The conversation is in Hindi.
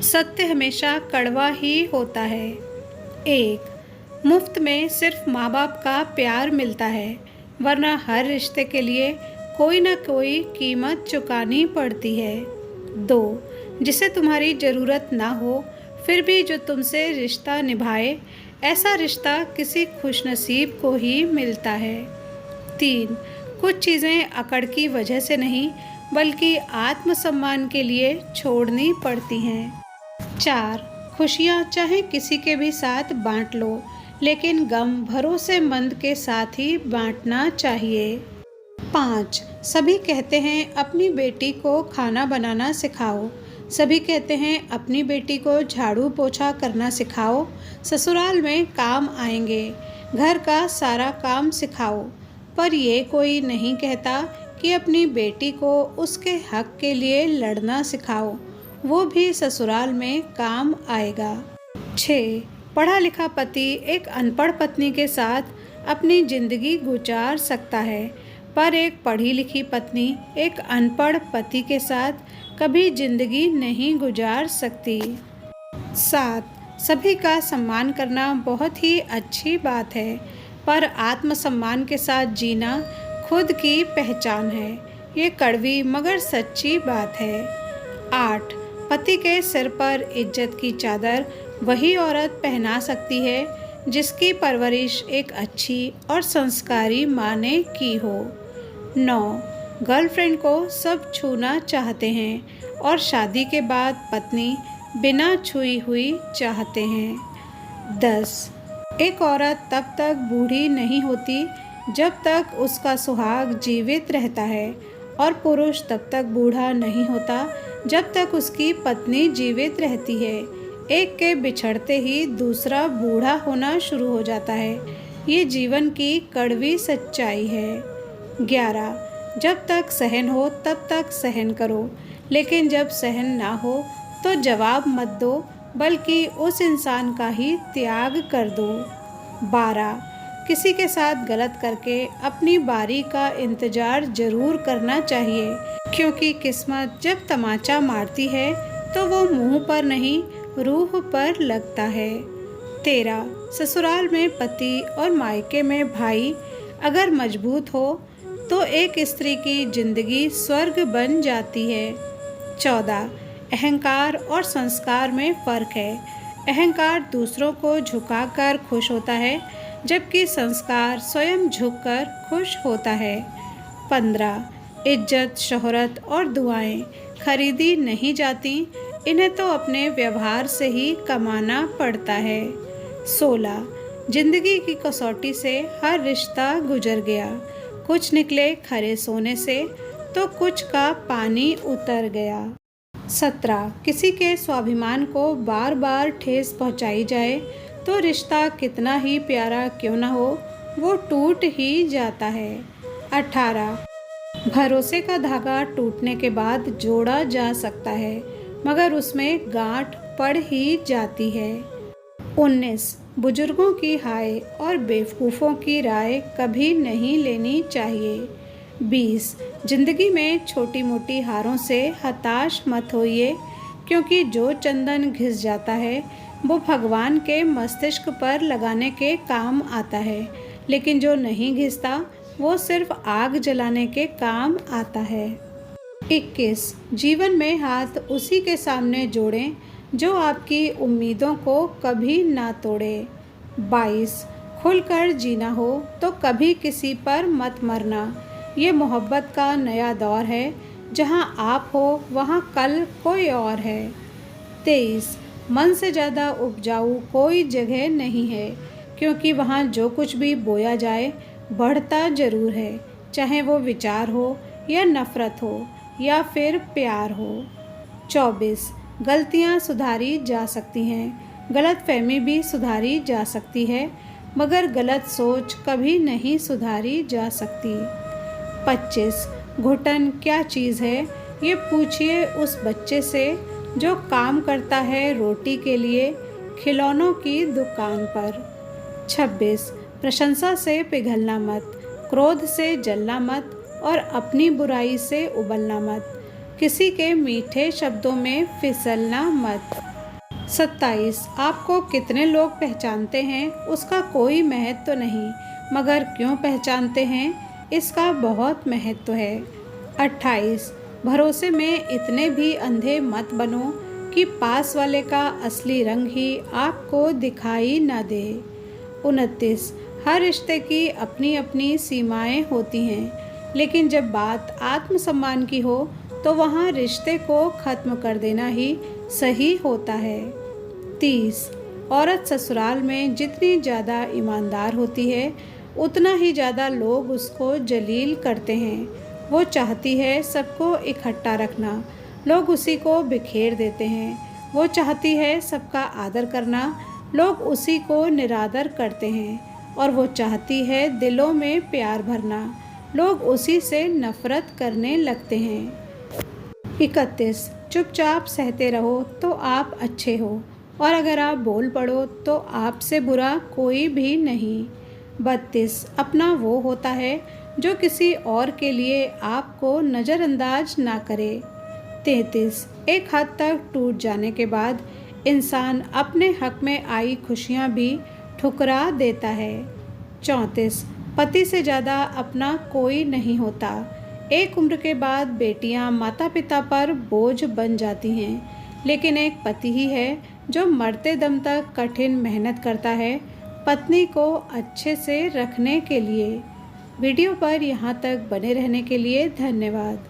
सत्य हमेशा कड़वा ही होता है। एक, मुफ्त में सिर्फ माँ बाप का प्यार मिलता है, वरना हर रिश्ते के लिए कोई ना कोई कीमत चुकानी पड़ती है। दो, जिसे तुम्हारी ज़रूरत ना हो फिर भी जो तुमसे रिश्ता निभाए, ऐसा रिश्ता किसी खुशनसीब को ही मिलता है। तीन, कुछ चीज़ें अकड़ की वजह से नहीं बल्कि आत्मसम्मान के लिए छोड़नी पड़ती हैं। चार, खुशियाँ चाहे किसी के भी साथ बांट लो, लेकिन गम भरोसेमंद के साथ ही बांटना चाहिए। पाँच, सभी कहते हैं अपनी बेटी को खाना बनाना सिखाओ, सभी कहते हैं अपनी बेटी को झाड़ू पोछा करना सिखाओ, ससुराल में काम आएंगे, घर का सारा काम सिखाओ, पर ये कोई नहीं कहता कि अपनी बेटी को उसके हक के लिए लड़ना सिखाओ, वो भी ससुराल में काम आएगा। 6, पढ़ा लिखा पति एक अनपढ़ पत्नी के साथ अपनी जिंदगी गुजार सकता है, पर एक पढ़ी लिखी पत्नी एक अनपढ़ पति के साथ कभी जिंदगी नहीं गुजार सकती। 7, सभी का सम्मान करना बहुत ही अच्छी बात है, पर आत्मसम्मान के साथ जीना खुद की पहचान है। ये कड़वी मगर सच्ची बात है। 8, पति के सिर पर इज्जत की चादर वही औरत पहना सकती है जिसकी परवरिश एक अच्छी और संस्कारी माँ ने की हो। 9, गर्लफ्रेंड को सब छूना चाहते हैं और शादी के बाद पत्नी बिना छुई हुई चाहते हैं। 10, एक औरत तब तक बूढ़ी नहीं होती जब तक उसका सुहाग जीवित रहता है, और पुरुष तब तक बूढ़ा नहीं होता जब तक उसकी पत्नी जीवित रहती है। एक के बिछड़ते ही दूसरा बूढ़ा होना शुरू हो जाता है। ये जीवन की कड़वी सच्चाई है। 11, जब तक सहन हो तब तक सहन करो, लेकिन जब सहन ना हो तो जवाब मत दो, बल्कि उस इंसान का ही त्याग कर दो। 12, किसी के साथ गलत करके अपनी बारी का इंतज़ार ज़रूर करना चाहिए, क्योंकि किस्मत जब तमाचा मारती है तो वो मुंह पर नहीं रूह पर लगता है। 13, ससुराल में पति और मायके में भाई अगर मजबूत हो तो एक स्त्री की जिंदगी स्वर्ग बन जाती है। 14, अहंकार और संस्कार में फ़र्क है। अहंकार दूसरों को झुकाकर खुश होता है, जबकि संस्कार स्वयं झुककर खुश होता है। 15, इज्जत, शोहरत और दुआएं खरीदी नहीं जाती, इन्हें तो अपने व्यवहार से ही कमाना पड़ता है। 16, जिंदगी की कसौटी से हर रिश्ता गुजर गया, कुछ निकले खरे सोने से तो कुछ का पानी उतर गया। 17, किसी के स्वाभिमान को बार बार ठेस पहुंचाई जाए तो रिश्ता कितना ही प्यारा क्यों ना हो, वो टूट ही जाता है। 18, भरोसे का धागा टूटने के बाद जोड़ा जा सकता है, मगर उसमें गांठ पड़ ही जाती है। 19, बुजुर्गों की हाय और बेवकूफ़ों की राय कभी नहीं लेनी चाहिए। 20, जिंदगी में छोटी मोटी हारों से हताश मत होइए, क्योंकि जो चंदन घिस जाता है वो भगवान के मस्तिष्क पर लगाने के काम आता है, लेकिन जो नहीं घिसता वो सिर्फ आग जलाने के काम आता है। 21, जीवन में हाथ उसी के सामने जोड़ें जो आपकी उम्मीदों को कभी ना तोड़े। 22, खुलकर जीना हो तो कभी किसी पर मत मरना, ये मोहब्बत का नया दौर है, जहाँ आप हो वहाँ कल कोई और है। 23, मन से ज़्यादा उपजाऊ कोई जगह नहीं है, क्योंकि वहाँ जो कुछ भी बोया जाए बढ़ता ज़रूर है, चाहे वो विचार हो या नफ़रत हो या फिर प्यार हो। 24, गलतियाँ सुधारी जा सकती हैं, गलतफहमी भी सुधारी जा सकती है, मगर गलत सोच कभी नहीं सुधारी जा सकती। 25, घुटन क्या चीज़ है ये पूछिए उस बच्चे से जो काम करता है रोटी के लिए खिलौनों की दुकान पर। 26, प्रशंसा से पिघलना मत, क्रोध से जलना मत और अपनी बुराई से उबलना मत। किसी के मीठे शब्दों में फिसलना मत। 27 आपको कितने लोग पहचानते हैं उसका कोई महत्व नहीं, मगर क्यों पहचानते हैं इसका बहुत महत्व है। 28 भरोसे में इतने भी अंधे मत बनो कि पास वाले का असली रंग ही आपको दिखाई न दे। 29 हर रिश्ते की अपनी अपनी सीमाएं होती हैं, लेकिन जब बात आत्मसम्मान की हो तो वहाँ रिश्ते को ख़त्म कर देना ही सही होता है। 30 औरत ससुराल में जितनी ज़्यादा ईमानदार होती है उतना ही ज़्यादा लोग उसको जलील करते हैं। वो चाहती है सबको इकट्ठा रखना, लोग उसी को बिखेर देते हैं। वो चाहती है सबका आदर करना, लोग उसी को निरादर करते हैं। और वो चाहती है दिलों में प्यार भरना, लोग उसी से नफ़रत करने लगते हैं। 31 चुपचाप सहते रहो तो आप अच्छे हो, और अगर आप बोल पड़ो तो आपसे बुरा कोई भी नहीं। 32 अपना वो होता है जो किसी और के लिए आपको नज़रअंदाज ना करे। 33 एक हद तक टूट जाने के बाद इंसान अपने हक में आई खुशियाँ भी ठुकरा देता है। 34 पति से ज़्यादा अपना कोई नहीं होता। एक उम्र के बाद बेटियां माता पिता पर बोझ बन जाती हैं, लेकिन एक पति ही है जो मरते दम तक कठिन मेहनत करता है पत्नी को अच्छे से रखने के लिए। वीडियो पर यहाँ तक बने रहने के लिए धन्यवाद।